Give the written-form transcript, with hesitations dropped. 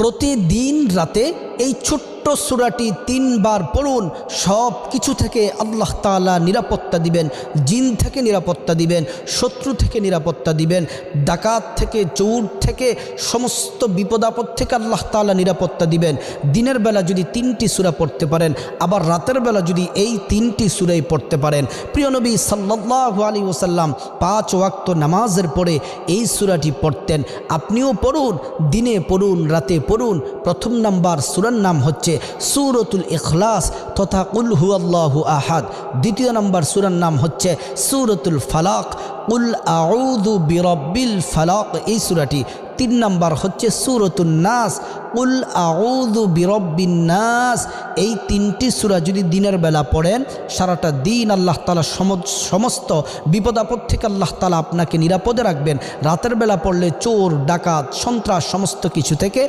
প্রতিদিন রাতে এই ছোট্ট সূরাটি 3 বার পড়ুন। সব কিছু থেকে আল্লাহ তাআলা নিরাপত্তা দিবেন, জিন থেকে নিরাপত্তা দিবেন, শত্রু থেকে নিরাপত্তা দিবেন, ডাকাত থেকে, চোর থেকে, সমস্ত বিপদ আপদ থেকে আল্লাহ তাআলা নিরাপত্তা দিবেন। দিনের বেলা যদি 3টি সূরা পড়তে পারেন, আবার রাতের বেলা যদি এই 3টি সূরাই পড়তে পারেন, প্রিয় নবী সাল্লাল্লাহু আলাইহি ওয়াসাল্লাম 5 ওয়াক্ত নামাজের পরে এই সূরাটি পড়তেন। আপনিও পড়ুন, দিনে পড়ুন, রাতে পড়ুন। প্রথম নাম্বার সূরার নাম হচ্ছে সূরাতুল ইখলাস তথা কুল হুয়াল্লাহু আহাদ। দ্বিতীয় নাম্বার সূরার নাম হচ্ছে সূরাতুল ফালাক, কুল আউযু বিরাব্বিল ফালাক এই সূরাটি। 3 নাম্বার হচ্ছে সূরাতুন নাস, কুল আউযু বিরাব্বিন নাস। এই 3টি সূরা যদি দিনের বেলা পড়েন, সারাটা দিন আল্লাহ তাআলা সমস্ত বিপদ আপদ থেকে আল্লাহ তাআলা আপনাকে নিরাপদে রাখবেন। রাতের বেলা পড়লে চোর, ডাকাত, সন্ত্রাস সমস্ত কিছু থেকে